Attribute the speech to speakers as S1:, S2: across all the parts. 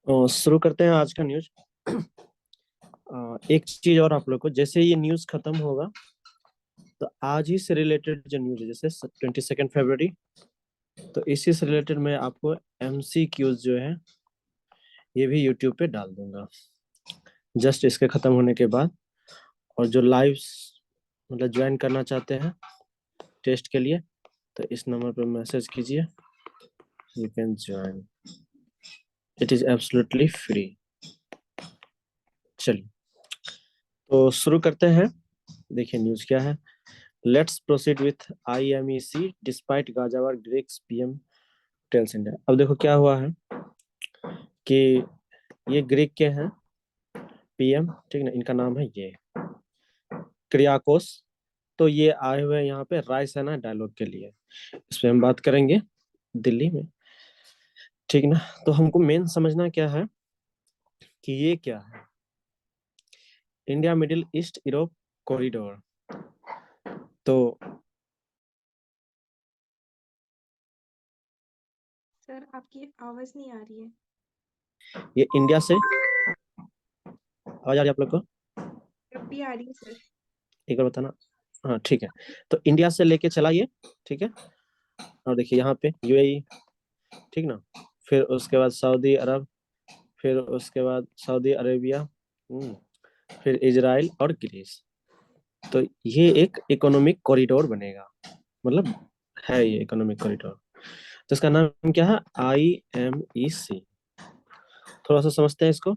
S1: शुरू करते हैं आज का न्यूज। एक चीज और आप लोग को, जैसे ये न्यूज खत्म होगा तो आज ही से रिलेटेड जो न्यूज है, जैसे 22 फरवरी, तो इसी से रिलेटेड मैं आपको MCQs जो है ये भी यूट्यूब पे डाल दूंगा जस्ट इसके खत्म होने के बाद। और जो लाइव मतलब ज्वाइन करना चाहते हैं टेस्ट के लिए, तो इस नंबर पर मैसेज कीजिए, you can join, it is absolutely free. चलिए तो शुरू करते हैं। देखिए न्यूज क्या है। Let's proceed with IMEC despite Gaza war Greeks PM tells India. अब देखो क्या हुआ है कि ये ग्रीक के हैं PM, ठीक ना, इनका नाम है ये क्रियाकोस। तो ये आए हुए हैं यहाँ पे रायसेना डायलॉग के लिए। इस पे हम बात करेंगे दिल्ली में, ठीक ना। तो हमको मेन समझना क्या है कि ये क्या है, India middle east Europe corridor. तो
S2: सर आपकी आवाज नहीं आ रही है।
S1: ये इंडिया से आवाज आ रही है आप लोग को?
S2: अब भी आ रही है सर।
S1: एक बार बताना। हाँ ठीक है। तो इंडिया से लेके चला ये, ठीक है। और देखिए यहाँ पे UAE, ठीक ना, फिर उसके बाद सऊदी अरब, फिर उसके बाद सऊदी अरेबिया, फिर इजराइल और ग्रीस। तो ये एक इकोनॉमिक कॉरिडोर बनेगा, मतलब है ये इकोनॉमिक कॉरिडोर। तो इसका नाम क्या है? IMEC। थोड़ा सा समझते हैं इसको।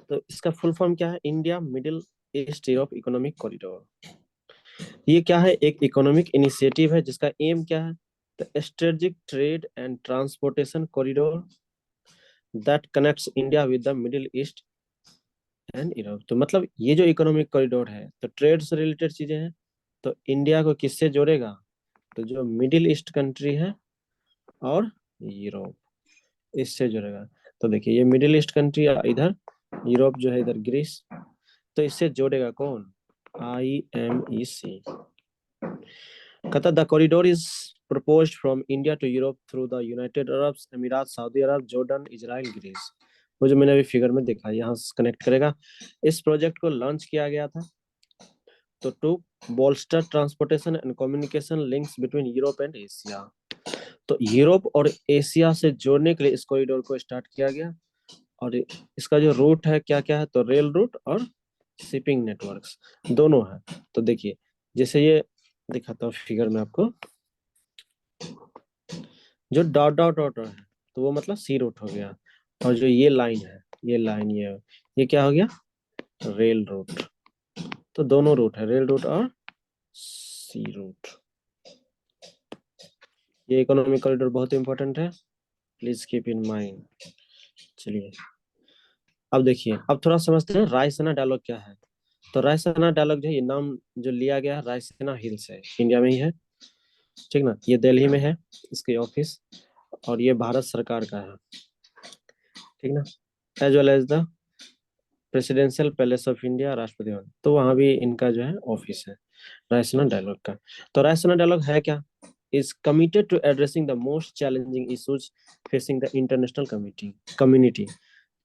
S1: तो इसका फुल फॉर्म क्या है? India middle east Europe economic corridor. ये क्या है? एक इकोनॉमिक इनिशिएटिव है जिसका एम क्या है? The strategic trade and transportation corridor that connects India with the middle east and Europe. तो मतलब ये जो इकोनॉमिक कॉरिडोर है तो ट्रेड से रिलेटेड चीजें हैं। तो इंडिया को किससे जोड़ेगा? तो जो मिडिल ईस्ट कंट्री है और यूरोप, इससे जोड़ेगा। तो देखिए ये मिडिल ईस्ट कंट्री, इधर यूरोप जो है, इधर ग्रीस, तो इससे जोड़ेगा कौन? IMEC। कहता the corridor is proposed from India to Europe through the United Arab Emirates, Saudi Arab, Jordan, Israel, Greece। वो जो मैंने अभी फिगर में देखा, यहाँ से कनेक्ट करेगा। इस प्रोजेक्ट को लॉन्च किया गया था तो to bolster transportation and communication links between Europe and Asia. तो यूरोप और एशिया से जोड़ने के लिए इस कॉरिडोर को स्टार्ट किया गया। और इसका जो रूट है क्या क्या है? तो रेल रूट और शिपिंग नेटवर्क्स दोनों है। तो देखिए जैसे ये दिखाता हूँ फिगर में आपको, जो डॉट डॉट डॉट है तो वो मतलब सी रूट हो गया। और जो ये लाइन है, ये लाइन ये क्या हो गया? Rail route. तो दोनों रूट है, रेल रूट और सी रूट। ये इकोनॉमिक कॉरिडोर बहुत इंपॉर्टेंट है, प्लीज कीप इन माइंड। चलिए अब देखिए, अब थोड़ा समझते हैं रायसीना डायलॉग क्या है। तो रायसीना डायलॉग जो है, ये नाम जो लिया गया है रायसीना हिल्स है, इंडिया में ही है, ठीक ना। ये दिल्ली में है इसके ऑफिस, और ये भारत सरकार का है, ठीक ना। As well as the presidential palace of India, Rashtrapati Bhavan, तो वहां भी इनका जो है ऑफिस है रायसीना डायलॉग का। तो रायसीना डायलॉग है क्या? Is committed to addressing the most challenging issues facing the international community.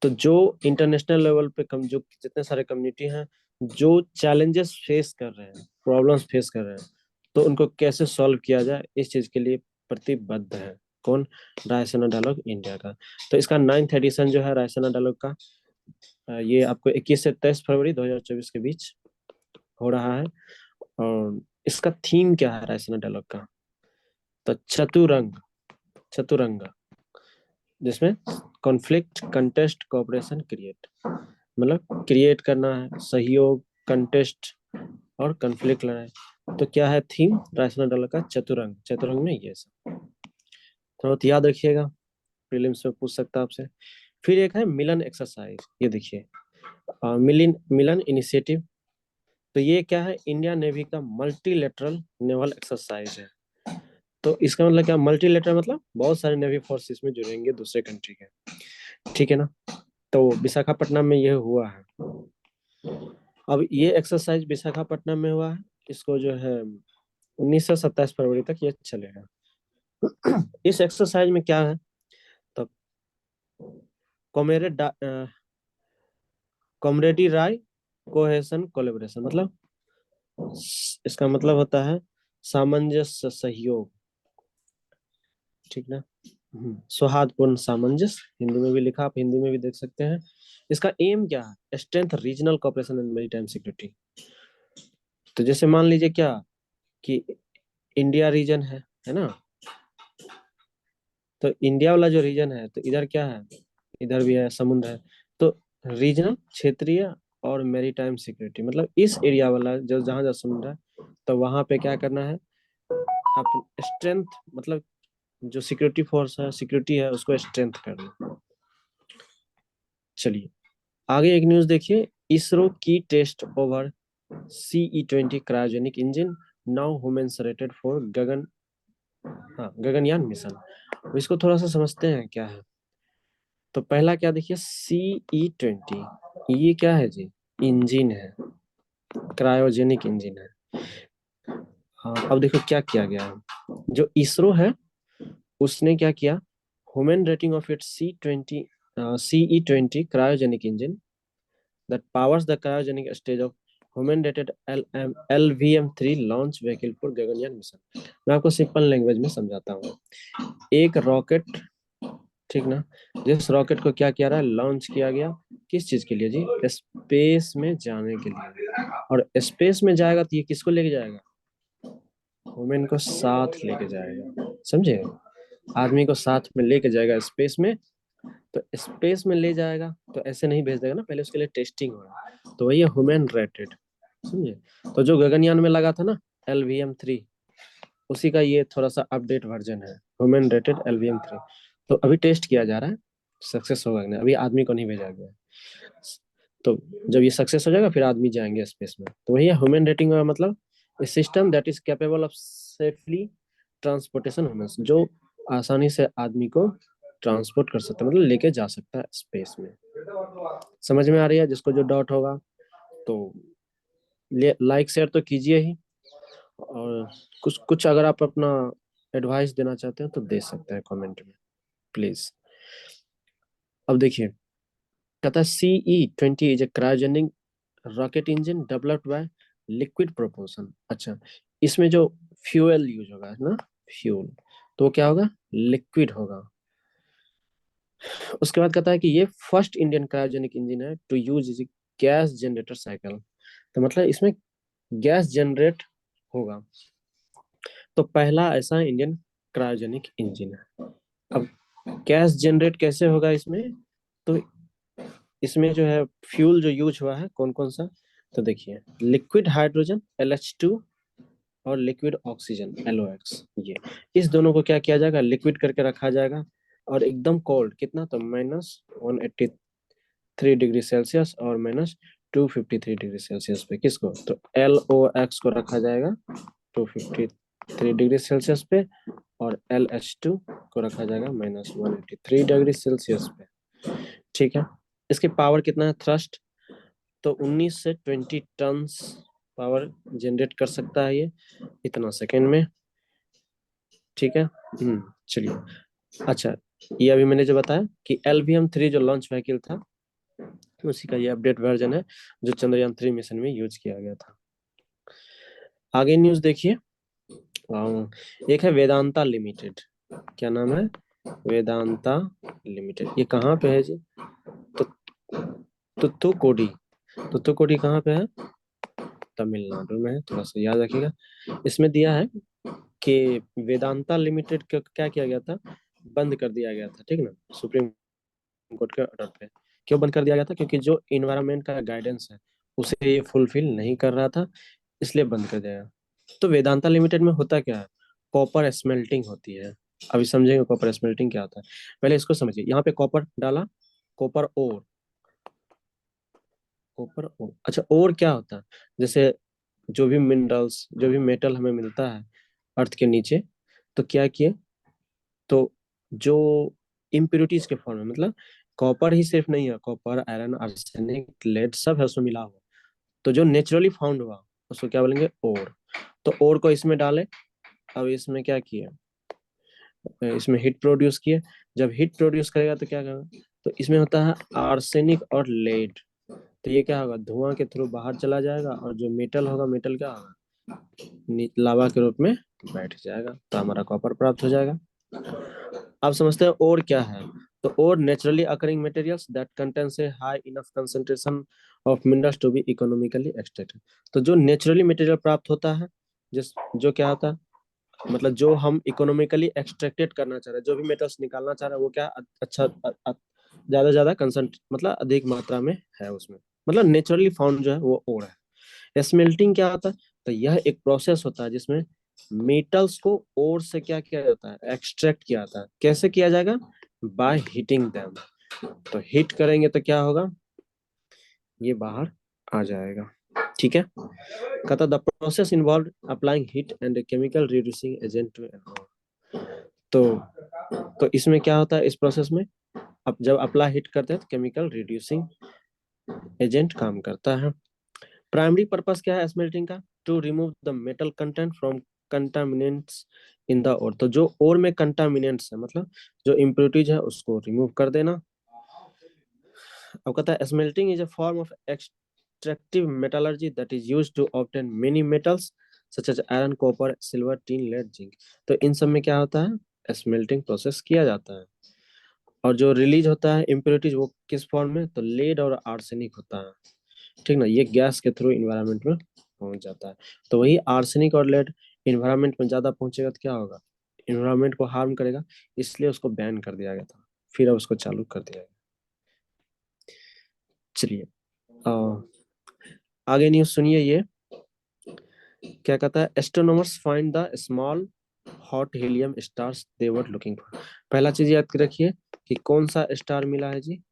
S1: तो जो इंटरनेशनल लेवल पे जो जितने सारे कम्युनिटी हैं जो चैलेंजेस फेस कर रहे हैं, प्रॉब्लम्स फेस कर रहे हैं, तो उनको कैसे सॉल्व किया जाए, इस चीज के लिए प्रतिबद्ध है। कौन? रायसीना डायलॉग इंडिया का। तो इसका 9th एडिशन जो है रायसीना डायलॉग का, ये आपको 21 से 23 फरवरी 2024 के बीच हो रहा है। और इसका थीम क्या है रायसीना डायलॉग का? तो चतुरंग, चतुरंग, जिसमें कॉन्फ्लिक्ट कंटेस्ट कोऑपरेशन क्रिएट, मतलब क्रिएट करना है सहयोग, कंटेस्ट और कॉन्फ्लिक्ट लड़ाई। तो क्या है थीम रायसीना डायलॉग का? चतुरंग। चतुरंग में ये सब थोड़ा बहुत याद रखिएगा, प्रीलिम्स में पूछ सकता है आपसे। फिर एक है मिलन एक्सरसाइज, ये देखिए मिलन मिलन इनिशिएटिव। तो ये क्या है? इंडिया नेवी का मल्टीलेटरल नेवल एक्सरसाइज है। तो इसका मतलब क्या? मल्टीलेटरल मतलब बहुत सारे नेवी फोर्स इसमें जुड़ेंगे दूसरे कंट्री के, ठीक है ना। तो विशाखापट्टनम में ये हुआ है। अब ये एक्सरसाइज विशाखापट्टनम में हुआ है, इसको जो है 19 से 27 फरवरी तक ये चलेगा। इस एक्सरसाइज में क्या है? तो कॉमरेड कॉमरेडी राय कोहेशन कोलेबोरेशन, मतलब इसका मतलब होता है सामंजस्य सहयोग, ठीक ना। सौहार्दपूर्ण सामंजस्य, हिंदी में भी लिखा, आप हिंदी में भी देख सकते हैं। इसका एम क्या है? Strength regional cooperation and maritime security. तो जैसे मान लीजिए क्या कि इंडिया रीजन है ना, तो इंडिया वाला जो रीजन है तो इधर क्या है, इधर भी है, समुद्र है। तो रीजनल, क्षेत्रीय और मैरीटाइम सिक्योरिटी, मतलब इस एरिया वाला जो जहां जहाँ समुद्र है, तो वहां पे क्या करना है, आप स्ट्रेंथ, मतलब जो सिक्योरिटी फोर्स है, सिक्योरिटी है, उसको स्ट्रेंथ करना। चलिए आगे एक न्यूज देखिए। इसरो की test over CE-20 cryogenic engine now women's rated for Gagan, हाँ गगनयान मिशन। इसको थोड़ा सा समझते हैं क्या है। तो पहला क्या देखिए, CE-20, ये क्या है जी, इंजन है, क्रायोजेनिक इंजन है। हाँ अब देखो क्या किया गया है, जो इसरो है उसने क्या किया, human rating of its CE-20 cryogenic engine that powers the cryogenic stage of human rated LVM-3 launch vehicle for Gaganyaan mission. मैं आपको सिंपल लैंग्वेज में समझाता हूँ। एक रॉकेट, ठीक ना, जिस रॉकेट को क्या किया रहा है, लॉन्च किया गया, किस चीज के लिए जी, स्पेस में जाने के लिए। और स्पेस में जाएगा तो ये किसको लेके जाएगा, ह्यूमन को साथ लेके जाएगा, समझे, आदमी को साथ में लेके जाएगा स्पेस में। तो स्पेस में ले जाएगा तो ऐसे नहीं भेज देगा ना, पहले उसके लिए टेस्टिंग होगा, तो वही है ह्यूमन रेटेड, समझे। तो जो गगनयान में लगा था ना LVM-3, उसी का ये थोड़ा सा अपडेट वर्जन है, ह्यूमन रेटेड LVM-3। तो अभी टेस्ट किया जा रहा है, सक्सेस होगा नहीं, अभी आदमी को नहीं भेजा गया। तो जब ये सक्सेस हो जाएगा फिर आदमी जाएंगे स्पेस में। तो वही है ह्यूमन रेटिंग का मतलब, system that is capable of safely transportation humans, जो आसानी से आदमी को ट्रांसपोर्ट कर सकता है, मतलब लेके जा सकता है स्पेस में। समझ में आ रही है, जिसको जो डाउट होगा तो लाइक शेयर तो कीजिए ही, और कुछ कुछ अगर आप अपना एडवाइस देना चाहते हैं तो दे सकते हैं कमेंट में, प्लीज। अब देखिए, कहता है CE-20 is a cryogenic rocket engine developed by liquid propulsion. अच्छा, इसमें जो फ्यूल यूज होगा ना, फ्यूल, तो वो क्या होगा, लिक्विड होगा। उसके बाद कहता है कि ये फर्स्ट इंडियन क्रायोजेनिक इंजन है to use is gas generator cycle. तो मतलब इसमें गैस जनरेट होगा, तो पहला ऐसा इंडियन क्रायोजेनिक इंजन है। अब गैस जनरेट कैसे होगा इसमें, तो इसमें जो है फ्यूल जो यूज हुआ है कौन कौन सा, तो देखिए लिक्विड हाइड्रोजन LH2 और लिक्विड ऑक्सीजन LOX, ये इस दोनों को क्या किया जाएगा, लिक्विड करके रखा जाएगा। और एकदम कोल्ड कितना, तो -183 डिग्री सेल्सियस और -253 डिग्री सेल्सियस पे, किसको, तो LOX को रखा जाएगा 253 डिग्री सेल्सियस पे, और LH2 को रखा जाएगा -183 डिग्री सेल्सियस पे, ठीक है। इसके पावर कितना है, थ्रस्ट, तो 19 से 20 टन पावर जनरेट कर सकता है ये इतना सेकेंड में, ठीक है। चलिए, अच्छा, ये अभी मैंने जो बताया कि LVM-3 जो लॉन्च व्हीकल था, उसी का ये अपडेट वर्जन है जो चंद्रयान 3 मिशन में यूज किया गया था। आगे न्यूज देखिए, एक है वेदांता लिमिटेड, क्या नाम है, वेदांता लिमिटेड, ये कहाँ पे है जी, तो तुतुकुड़ी, तुतुकुड़ी कहाँ पे है, तमिलनाडु में है, थोड़ा सा याद रखिएगा। इसमें दिया है कि वेदांता लिमिटेड को क्या किया गया था, बंद कर दिया गया था, ठीक ना, सुप्रीम कोर्ट के ऑर्डर पे। क्यों बंद कर दिया गया था, क्योंकि जो इन्वायरमेंट का गाइडेंस है उसे ये फुलफिल नहीं कर रहा था, इसलिए बंद कर दिया। तो वेदांता लिमिटेड में होता क्या है, कॉपर स्मेल्टिंग होती है। अभी समझेंगे कॉपर स्मेल्टिंग क्या होता है, पहले इसको समझिए। यहाँ पे कॉपर डाला, कॉपर ओर, कॉपर ओर, अच्छा ओर क्या होता है, जैसे जो भी मिनरल्स, जो भी मेटल हमें मिलता है अर्थ के नीचे, तो क्या किए, तो जो इम्प्योरिटीज के फॉर्म में, मतलब कॉपर ही सिर्फ नहीं है, कॉपर आयरन आर्सेनिक लेड सब है उसमें मिला हुआ, तो जो नेचुरली फाउंड हुआ उसको क्या बोलेंगे, ओर। तो ओर को इसमें डाले, अब इसमें क्या किया, इसमें हीट प्रोड्यूस किए। जब हीट प्रोड्यूस करेगा तो क्या करेगा, तो इसमें होता है आर्सेनिक और लेड। तो ये क्या होगा, धुआं के थ्रू बाहर चला जाएगा और जो मेटल होगा, मेटल क्या होगा, लावा के रूप में बैठ जाएगा, तो हमारा कॉपर प्राप्त हो जाएगा। अब समझते हैं और क्या है। तो और naturally occurring materials that contains a high enough concentration of minerals to be economically extracted. तो जो नेचुरली मटेरियल प्राप्त होता है, जिस जो क्या होता है, मतलब जो हम इकोनॉमिकली एक्सट्रैक्टेड करना चाह रहे हैं, जो भी मेटल्स निकालना चाह रहे हैं, वो क्या अच्छा ज्यादा से ज्यादा कंसंट मतलब अधिक मात्रा में है उसमें, मतलब नेचुरली फाउंड जो है वो और है। स्मेल्टिंग क्या होता है, तो यह एक प्रोसेस होता है जिसमें मेटल्स को ओर से क्या किया जाता है, एक्सट्रैक्ट किया जाता है। कैसे किया जाएगा, बाय हीटिंग देम। तो हीट करेंगे तो क्या होगा, ये बाहर आ जाएगा। ठीक है, कहता the process involve applying heat and chemical reducing agent to an ore. तो इसमें क्या होता है, इस प्रोसेस में अब जब अप्लाई हीट करते हैं तो केमिकल रिड्यूसिंग एजेंट काम करता है। प्राइमरी पर्पस क्या है स्मेल्टिंग का, to remove the metal content from contaminants in the ore. तो जो ओर में कंटामिनेंट्स है, मतलब जो इम्प्योरिटीज है, उसको रिमूव कर देना। अब कहता है smelting is a form of extractive metallurgy that is used to obtain many metals such as iron, copper, silver, tin, lead, zinc. तो इन सब में क्या होता है, स्मेल्टिंग प्रोसेस किया जाता है। और जो रिलीज होता है इम्प्योरिटीज, वो किस फॉर्म में, तो लेड और आर्सेनिक होता है। ठीक ना, ये गैस के थ्रू इन्वायरमेंट में पहुंच जाता है। तो वही आर्सेनिक और लेड इन्वायरमेंट में ज्यादा पहुंचेगा तो क्या होगा, इन्वायरमेंट को हार्म करेगा, इसलिए उसको बैन कर दिया गया था, फिर अब उसको चालू कर दिया गया। चलिए आगे न्यूज सुनिए, ये क्या कहता है, astronomers find the small hot helium stars they were looking for. पहला चीज याद रखिए कि कौन सा स्टार मिला है जी,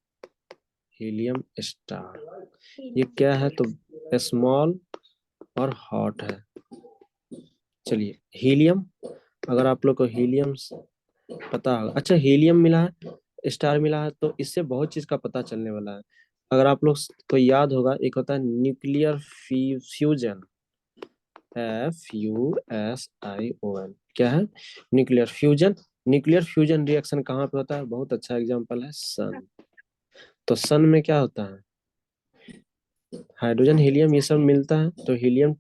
S1: हीलियम स्टार। ये क्या है, तो स्मॉल और हॉट है। चलिए हीलियम, अगर आप लोग को हीलियम पता होगा, अच्छा हीलियम मिला है, स्टार मिला है, तो इससे बहुत चीज का पता चलने वाला है। अगर आप लोग को याद होगा, एक होता है न्यूक्लियर फ्यूजन, FUSION, क्या है, nuclear fusion. Nuclear fusion reaction कहाँ पे होता है, बहुत अच्छा एग्जांपल है सन। तो सन में क्या होता है, हाइड्रोजन, हीलियम, ये सब मिलता है, तो हीलियम,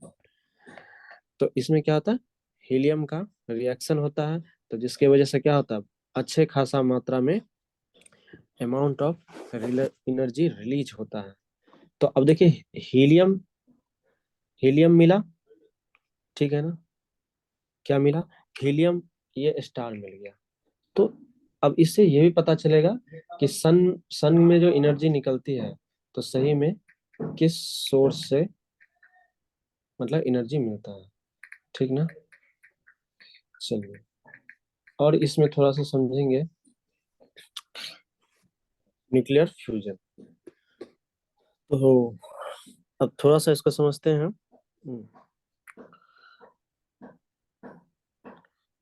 S1: तो इसमें क्या होता है, हीलियम का रिएक्शन होता है, तो जिसके वजह से क्या होता है, अच्छे खासा मात्रा में अमाउंट ऑफ एनर्जी रिलीज होता है। तो अब देखिए हीलियम, हीलियम मिला, ठीक है ना, क्या मिला, हीलियम, ये स्टार मिल गया। तो अब इससे ये भी पता चलेगा कि सन सन में जो एनर्जी निकलती है, तो सही में किस सोर्स से मतलब एनर्जी मिलता है। ठीक ना, चलिए और इसमें थोड़ा सा समझेंगे न्यूक्लियर फ्यूजन। तो अब थोड़ा सा इसको समझते हैं।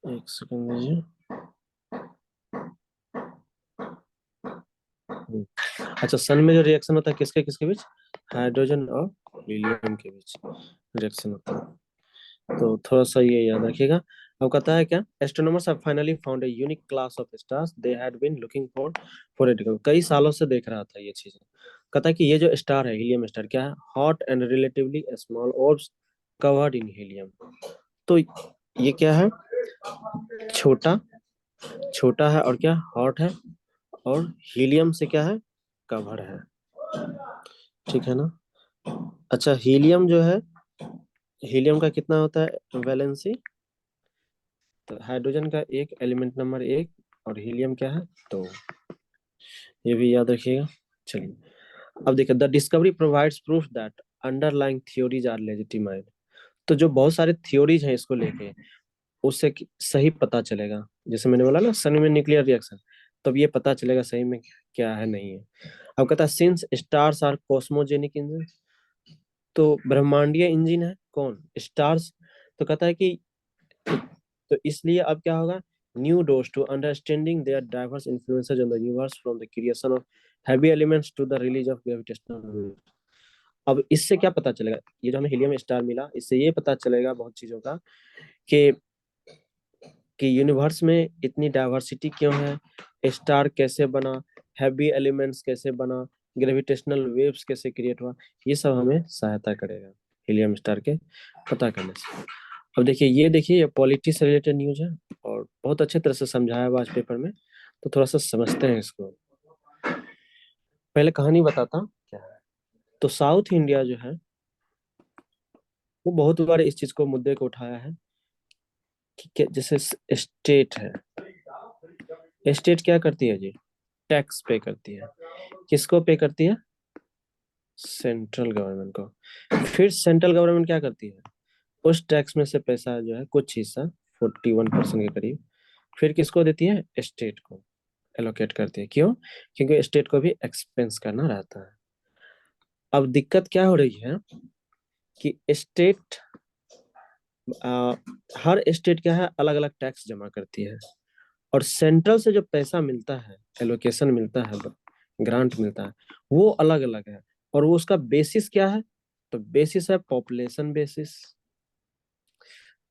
S1: एक सेकंड दीजिए। अच्छा, सन में जो रिएक्शन होता है किसके किसके बीच, हाइड्रोजन और हीलियम के बीच रिएक्शन होता है। तो थोड़ा सा ये याद रखिएगा। अब कहता है क्या, astronomers have finally found a unique class of stars they had been looking for it. कई सालों से देख रहा था ये चीज। कहता है कि ये जो स्टार है, हीलियम स्टार, क्या है, hot and relatively small orbs covered in helium. तो ये क्या है, छोटा छोटा है और क्या हॉट है, और हीलियम से क्या है, कवर है। ठीक है ना। अच्छा हीलियम जो है, हीलियम का कितना होता है वैलेंसी, तो हाइड्रोजन का एक एलिमेंट नंबर एक, और हीलियम क्या है, तो ये भी याद रखिएगा। चलिए अब देखिए, the discovery provides proof that underlying theories are legitimised. तो जो बहुत सारे थ्योरीज हैं इसको लेके, उससे सही पता चलेगा। जैसे मैंने बोला ना सन में न्यूक्लियर रिएक्शन, तब ये पता चलेगा सही में क्या है नहीं है। अब कहता है सिंस स्टार्स आर कॉस्मोजेनिक इंजन, तो ब्रह्मांडीय इंजन है कौन, स्टार्स। तो कहता है कि तो इसलिए अब क्या होगा, new doors to understanding their diverse influences on the universe from the creation of heavy elements to the release of gravitational. अब इससे क्या पता चलेगा, ये जो हमें हीलियम स्टार मिला, इससे ये पता चलेगा बहुत चीजों का, कि यूनिवर्स में इतनी डाइवर्सिटी क्यों है, स्टार कैसे बना, हैवी एलिमेंट्स कैसे बना, ग्रेविटेशनल वेव्स कैसे क्रिएट हुआ, ये सब हमें सहायता करेगा हीलियम स्टार के पता करने से। अब देखिए ये पॉलिटी से रिलेटेड न्यूज है और बहुत अच्छे तरह से समझाया हुआ आज पेपर में, तो थोड़ा सा समझते हैं इसको। पहले कहानी बताता हूँ क्या है। तो साउथ इंडिया जो है वो बहुत बार इस चीज को मुद्दे को उठाया है कि जैसे स्टेट है, स्टेट क्या करती है जी, टैक्स पे करती है। किसको पे करती है, सेंट्रल गवर्नमेंट को। फिर सेंट्रल गवर्नमेंट क्या करती है, उस टैक्स में से पैसा जो है कुछ हिस्सा 41% के करीब फिर किसको देती है, स्टेट को एलोकेट करती है। क्यों, क्योंकि स्टेट को भी एक्सपेंस करना रहता है। अब दिक्कत क्या हो रही है कि स्टेट हर स्टेट क्या है अलग अलग टैक्स जमा करती है, और सेंट्रल से जो पैसा मिलता है, एलोकेशन मिलता है, ग्रांट मिलता है, वो अलग अलग है। और वो उसका बेसिस क्या है, तो बेसिस है पॉपुलेशन बेसिस।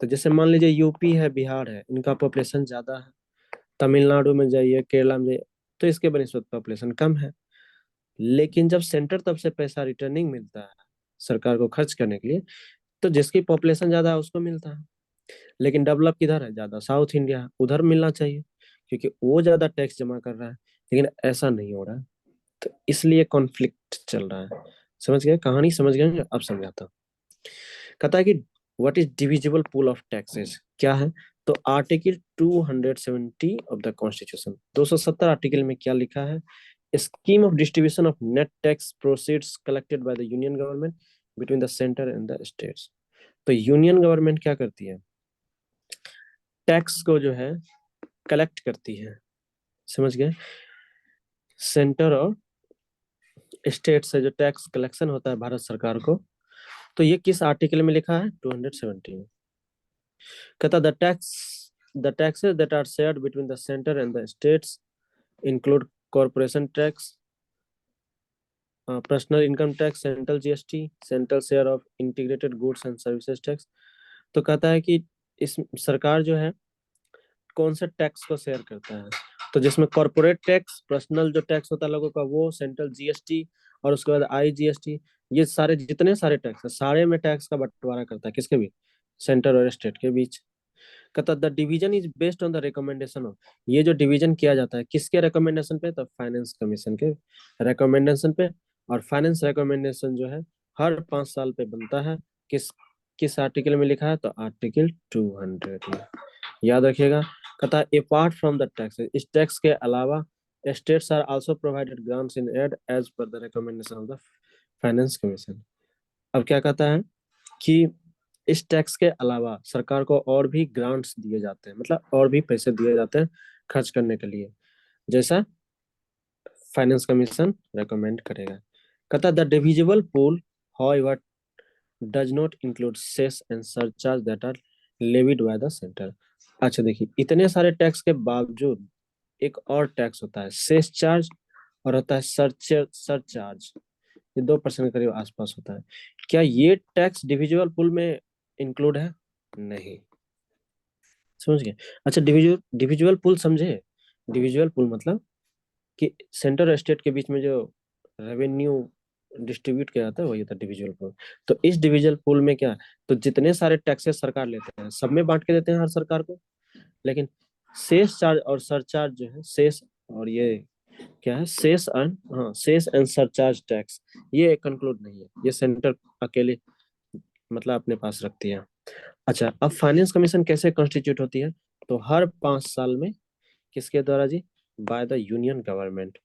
S1: तो जैसे मान लीजिए यूपी है, बिहार है, इनका पॉपुलेशन ज्यादा है। तमिलनाडु में जाइए, केरला में जाइए, तो इसके बनिस्बत पॉपुलेशन कम है। लेकिन जब सेंटर तरफ से पैसा रिटर्निंग मिलता है सरकार को खर्च करने के लिए, तो जिसकी पॉपुलेशन ज्यादा है उसको मिलता है। लेकिन डेवलप किधर है, ज्यादा साउथ इंडिया है, उधर मिलना चाहिए क्योंकि वो ज्यादा टैक्स जमा कर रहा है। लेकिन ऐसा नहीं हो रहा है, तो इसलिए कॉन्फ्लिक्ट चल रहा है। समझ गए, कहानी समझ गए, अब समझाता हूँ। कहता है कि what is divisible pool of taxes क्या है। तो article 270 of the constitution, 270 article में क्या लिखा है, scheme of distribution of net tax proceeds collected by the union government between the centre and the states. तो यूनियन गवर्नमेंट क्या करती है, टैक्स को जो है कलेक्ट करती है। समझ गए, सेंटर और स्टेट से जो टैक्स कलेक्शन होता है भारत सरकार को, तो ये किस आर्टिकल में लिखा है, 270 में। कहता the taxes that are shared between the center and the states include corporation tax, personal income tax, central GST, central share of integrated goods and services tax। तो कहता है कि इस सरकार जो है कौन से टैक्स को शेयर करता है, तो जिसमें कॉर्पोरेट टैक्स, पर्सनल जो टैक्स होता है लोगों का वो, सेंट्रल जीएसटी, और उसके बाद IGST, ये सारे जितने सारे टैक्स है सारे में टैक्स का बंटवारा करता है, किसके बीच, सेंटर और स्टेट के बीच। कहता the division is based on the recommendation of, ये जो डिवीजन किया जाता है किसके रिकमेंडेशन पे, तो फाइनेंस कमीशन के रिकमेंडेशन पे। और फाइनेंस रिकमेंडेशन जो है हर 5 साल पे बनता है। किस किस आर्टिकल में लिखा है, तो आर्टिकल 200 में, याद रखिएगा। कहता है अपार्ट फ्रॉम द टैक्स, इस टैक्स के अलावा states are also provided grants in aid as per the recommendation of the finance commission. अब क्या कहता है कि इस टैक्स के अलावा सरकार को और भी ग्रांट्स दिए जाते हैं, मतलब और भी पैसे दिए जाते हैं खर्च करने के लिए, जैसा फाइनेंस कमीशन रेकमेंड करेगा। कहता the divisible pool however does not include cess and surcharge that are levied by the centre. अच्छा देखिए, इतने सारे टैक्स के बावजूद एक और टैक्स होता है सेस चार्ज, और होता है सरचार्ज, ये 2% के करीब आसपास होता है। क्या ये टैक्स डिविजिबल पूल में इंक्लूड है, नहीं। समझ गए। अच्छा, डिविजुअल पूल समझे, डिविजुअल पूल मतलब कि सेंटर और स्टेट के बीच में जो रेवेन्यू डिस्ट्रीब्यूट किया जाता है वही होता है डिविजुअल पूल। तो इस डिविजुअल पूल में क्या, तो जितने सारे टैक्सेस सरकार लेते हैं सब में बांट के देते हैं हर सरकार को। लेकिन सेस चार्ज और सरचार्ज जो है, सेस और ये क्या है, सेस एंड, हाँ, सेस एंड सरचार्ज टैक्स, ये कंक्लूड नहीं है, ये सेंटर अकेले मतलब अपने पास रखती है। अच्छा, अब फाइनेंस कमीशन कैसे कॉन्स्टिट्यूट होती है, तो हर 5 साल में किसके द्वारा जी, बाय द यूनियन गवर्नमेंट।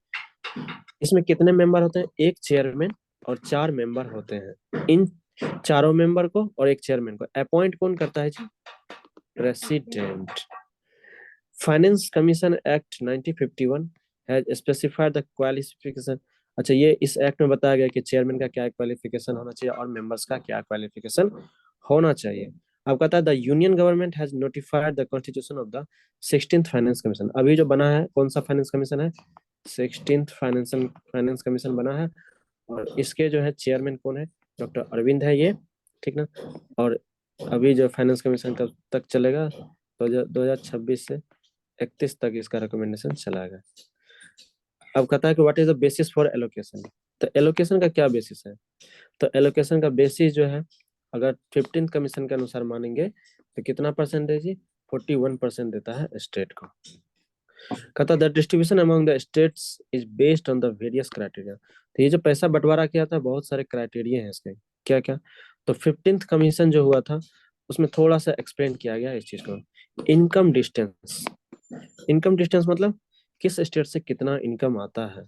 S1: इसमें कितने मेंबर होते हैं, एक चेयरमैन और 4 मेंबर होते हैं। इन चारों मेंबर को और एक चेयरमैन को अपॉइंट कौन करता है जी, president. Finance commission act 1951 has specified the qualification. अच्छा, ये इस एक्ट में बताया गया कि चेयरमैन का क्या क्वालिफिकेशन होना चाहिए और मेंबर्स का क्या क्वालिफिकेशन होना चाहिए। अब कहता है the union government has notified the constitution of the 16th finance commission. अभी जो बना है कौन सा फाइनेंस कमीशन है, 16th फाइनेंस कमीशन बना है। और इसके जो है चेयरमैन कौन है, डॉक्टर अरविंद है ये, ठीक ना। और अभी जो फाइनेंस कमीशन कब तक चलेगा, तो 2026 से 31 तक इसका रिकमेंडेशन चलाएगा। अब कहता है कि what is the basis for allocation. तो एलोकेशन का क्या बेसिस है? तो एलोकेशन का बेसिस जो है, अगर 15th कमीशन के अनुसार मानेंगे तो कितना परसेंटेज है? 41% देता है स्टेट को। कहता the distribution among the states is based on the various criteria. तो ये जो पैसा बंटवारा किया था, बहुत सारे क्राइटेरिया हैं इसके। क्या क्या? तो 15th कमीशन जो हुआ था उसमें थोड़ा सा एक्सप्लेन किया गया इस चीज को। इनकम डिस्टेंस, इनकम डिस्टेंस मतलब किस स्टेट से कितना इनकम आता है,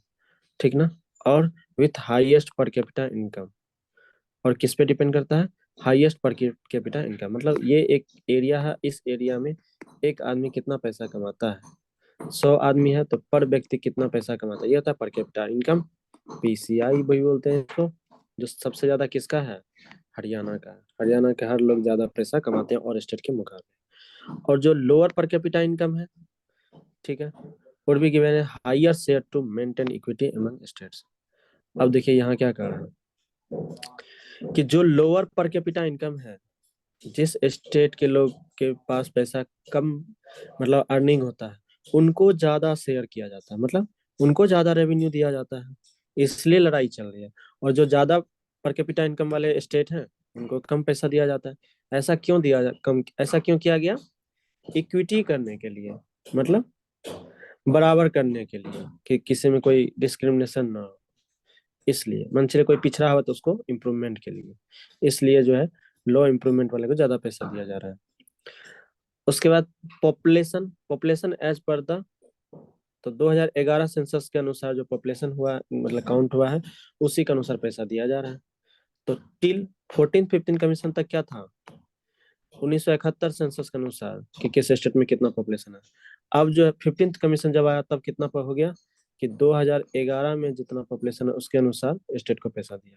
S1: ठीक ना। और with highest per capita income, और किस पे डिपेंड करता है? Highest per capita income. मतलब ये एक एरिया है, इस एरिया में एक आदमी कितना पैसा कमाता है। 100 आदमी है तो पर व्यक्ति कितना पैसा कमाता है, ये होता है पर कैपिटा इनकम। पीसीआई वही बोलते हैं इसको। जो सबसे ज्यादा किसका है? हरियाणा का। हरियाणा के हर लोग ज्यादा पैसा कमाते हैं और स्टेट के मुकाबले। और जो लोअर पर कैपिटा इनकम है, ठीक है, would be given a higher share to maintain equity among states। अब देखिए यहाँ क्या कर रहे हैं कि जो लोअर पर कैपिटा इनकम है, जिस स्टेट के लोग के पास पैसा कम मतलब अर्निंग होता है, उनको ज्यादा शेयर किया जाता है, मतलब उनको ज्यादा रेवेन्यू दिया जाता है। इसलिए लड़ाई चल रही है। और जो ज्यादा पर कैपिटा इनकम वाले स्टेट हैं, उनको कम पैसा दिया जाता है। ऐसा क्यों कम ऐसा क्यों किया गया? इक्विटी करने के लिए, मतलब बराबर करने के लिए, कि किसी में कोई डिस्क्रिमिनेशन ना हो। इसलिए मन चले कोई पिछड़ा हुआ तो उसको इम्प्रूवमेंट के लिए, इसलिए जो है लो इम्प्रूवमेंट वाले को ज्यादा पैसा दिया जा रहा है। उसके बाद population, population as per the, तो 2011 सेंसस के अनुसार जो पॉपुलेशन हुआ मतलब काउंट हुआ है, उसी के अनुसार पैसा दिया जा रहा है। तो टिल 14-15 कमीशन तक क्या था? 1971 सेंसस के अनुसार कि किस स्टेट में कितना पॉपुलेशन है। अब जो है 15th कमीशन जब आया तब कितना पर हो गया कि 2011 में जितना पॉपुलेशन है उसके अनुसार स्टेट को पैसा दिया।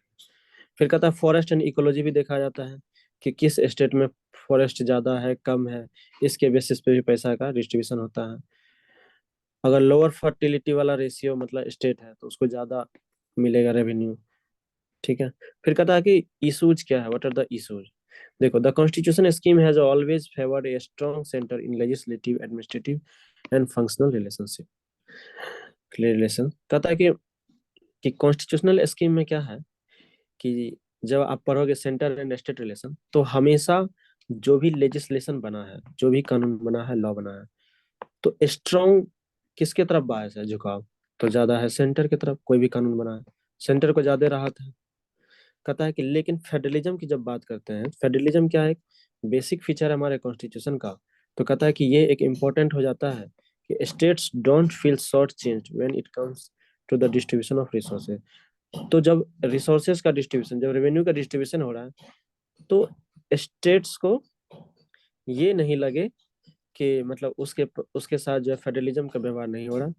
S1: फिर कहता है फॉरेस्ट एंड इकोलॉजी भी देखा जाता है कि किस स्टेट में फॉरेस्ट ज्यादा है कम है, इसके बेसिस पे भी पैसा का डिस्ट्रीब्यूशन होता है। अगर लोअर फर्टिलिटी वाला रेशियो मतलब स्टेट है तो उसको ज्यादा मिलेगा रेवेन्यू, ठीक है। फिर कहता है कि इशूज क्या है, व्हाट आर द इशूज। देखो the constitution scheme has always favoured a strong centre in legislative administrative and functional relationship relation. कहता है कि कॉन्स्टिट्यूशनल स्कीम में क्या है कि जब आप पढ़ोगे सेंटर एंड स्टेट रिलेशन, तो हमेशा जो भी लेजिस्लेशन बना है, जो भी कानून बना है, लॉ बना है, तो स्ट्रॉन्ग किसके तरफ बायस है, झुकाव, तो ज्यादा है सेंटर की तरफ। कोई भी कानून बना है सेंटर को ज्यादा राहत है। कहता है कि लेकिन फेडरलिज्म की जब बात करते हैं, फेडरलिज्म क्या है? बेसिक फीचर है हमारे कॉन्स्टिट्यूशन का। तो कहता है कि ये एक इम्पोर्टेंट हो जाता है कि states don't feel short change when it comes to the distribution of resources. तो जब रिसोर्सेज का डिस्ट्रीब्यूशन, जब रेवेन्यू का डिस्ट्रीब्यूशन हो रहा है, तो स्टेट्स को ये नहीं लगे कि मतलब उसके उसके साथ जो है फेडरलिज्म का व्यवहार नहीं हो रहा,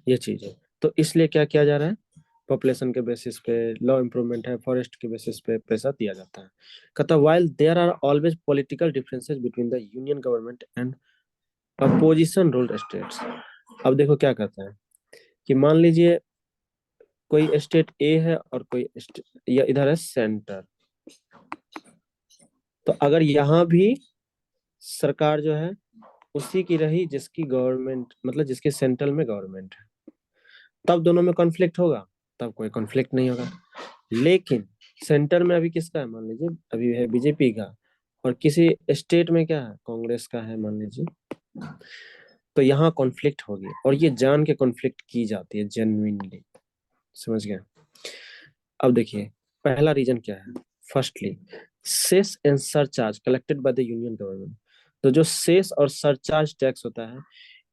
S1: ये चीज है। तो इसलिए क्या किया जा रहा है? पॉपुलेशन के बेसिस पे लॉ इम्प्रूवमेंट है, फॉरेस्ट के बेसिस पे पैसा दिया जाता है। कहता while there are always political differences between the union government and opposition ruled states. अब देखो क्या कहता है कि मान लीजिए कोई स्टेट ए है और कोई या इधर है सेंटर। तो अगर यहाँ भी सरकार जो है उसी की रही जिसकी गवर्नमेंट मतलब जिसके सेंट्रल में गवर्नमेंट है, तब दोनों में कॉन्फ्लिक्ट होगा? तब कोई कॉन्फ्लिक्ट नहीं होगा। लेकिन सेंटर में अभी किसका है, मान लीजिए अभी है बीजेपी का, और किसी स्टेट में क्या है, कांग्रेस का है मान लीजिए, तो यहाँ कॉन्फ्लिक्ट होगी, और ये जान के कॉन्फ्लिक्ट की जाती है जेन्युइनली। समझ गए? अब देखिए पहला रीजन क्या है। Firstly cess and surcharge collected by the union government. तो जो सेस और सरचार्ज टैक्स होता है,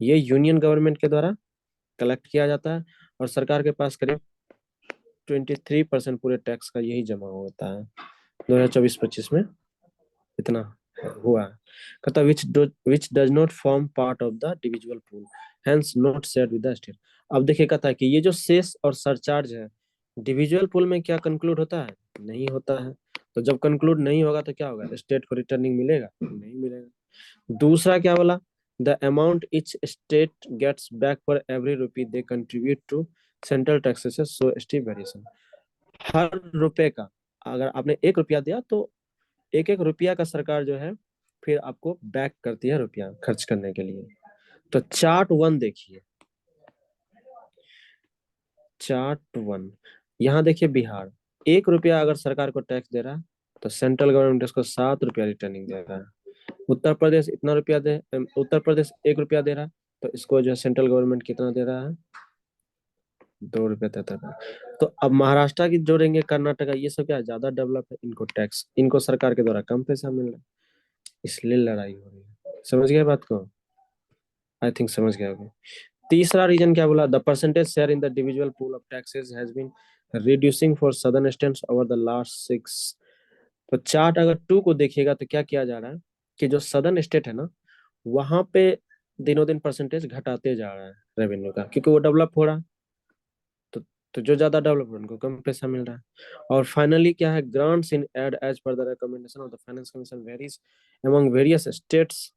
S1: ये यूनियन गवर्नमेंट के द्वारा कलेक्ट किया जाता है, और सरकार के पास करीब 23% पूरे टैक्स का यही जमा होता है 2024-25 में, इतना हुआ है। कहता which does not form part of the divisible pool, hence not shared with the state. अब देखिए कहता है कि ये जो सेस और सरचार्ज है, डिविजुअल पूल में क्या कंक्लूड होता है? नहीं होता है। तो जब कंक्लूड नहीं होगा तो क्या होगा? स्टेट को रिटर्निंग मिलेगा? नहीं मिलेगा। दूसरा क्या बोला? The amount each state gets back for every rupee they contribute to central taxes so steep variation. हर रुपए का, अगर आपने 1 रुपया दिया तो 1-1 रुपया का सरकार जो है फिर आपको बैक करती है रुपया खर्च करने के लिए। तो चार्ट 1 देखिए, चार्ट 1। यहाँ देखिए बिहार 1 रुपया अगर सरकार को टैक्स दे रहा है तो सेंट्रल गवर्नमेंट इसको 7 रुपया रिटर्निंग दे रहा है। उत्तर प्रदेश इतना रुपया दे उत्तर प्रदेश 1 रुपया दे रहा है तो इसको जो है सेंट्रल गवर्नमेंट कितना दे रहा है, 2 रुपया देता था। तो अब महाराष्ट्र की जोड़ेंगे, कर्नाटका, ये सब क्या ज्यादा डेवलप है, इनको टैक्स, इनको सरकार के द्वारा कम पैसा मिल रहा है, इसलिए लड़ाई हो रही है। समझ गए बात को? आई थिंक समझ गए होंगे। तीसरा रीजन क्या बोला, the percentage share in the divisible pool of taxes has been reducing for southern states over the last 6। तो चार्ट अगर 2 को देखिएगा तो क्या किया जा रहा है कि जो सदर्न स्टेट है ना, वहां पे दिनों दिन परसेंटेज घटाते जा रहा है रेवेन्यू का, क्योंकि वो डेवलप हो रहा है। तो तो जो ज्यादा डेवलप हो रहा है उनको कम पैसा मिल रहा है। और फाइनली क्या है, grants in aid as per the recommendation of the finance commission varies among various states.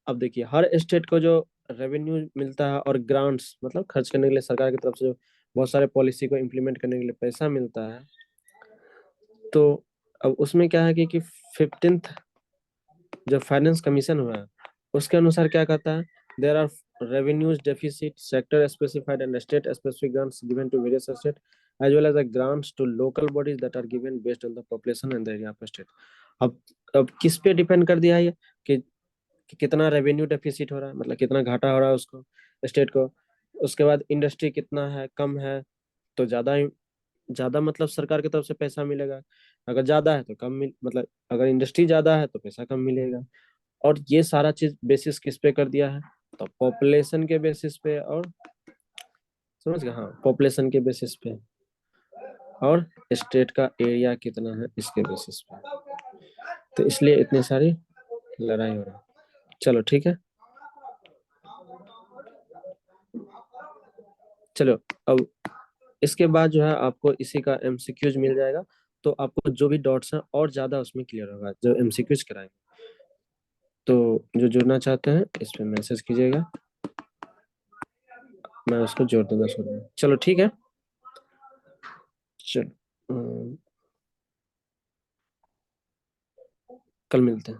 S1: अब देखिए हर स्टेट को जो रेवेन्यू मिलता है और ग्रांट्स मतलब खर्च करने के लिए सरकार की तरफ से जो बहुत सारे पॉलिसी को इम्प्लीमेंट करने के लिए पैसा मिलता है, तो अब उसमें क्या है कि 15th जो फाइनेंस कमीशन हुआ है उसके अनुसार क्या कहता है, there are revenues deficit sector specified and state specific grants given to various state as well as the grants to local bodies that are given based on the population and the area of state। अब अब किस पे depend कर दिया है ये कि कितना रेवेन्यू डेफिसिट हो रहा है, मतलब कितना घाटा हो रहा है उसको, स्टेट को। उसके बाद इंडस्ट्री कितना है, कम है तो ज्यादा ज्यादा मतलब सरकार की तरफ से पैसा मिलेगा, अगर ज्यादा है तो कम मतलब अगर इंडस्ट्री ज्यादा है तो पैसा कम मिलेगा। और ये सारा चीज बेसिस किस पे कर दिया है, तो पॉपुलेशन के बेसिस पे, और समझ गए, हाँ पॉपुलेशन के बेसिस पे, और स्टेट का एरिया कितना है इसके बेसिस पे। तो इसलिए इतनी सारी लड़ाई हो रही है। चलो ठीक है, चलो अब इसके बाद जो है आपको इसी का एमसीक्यूज मिल जाएगा, तो आपको जो भी डॉट्स हैं और ज्यादा उसमें क्लियर होगा जो एमसीक्यूज कराएंगे। तो जो जुड़ना चाहते हैं इस पे मैसेज कीजिएगा, मैं उसको जोड़ दूंगा शुरू में। चलो ठीक है, चलो कल मिलते हैं।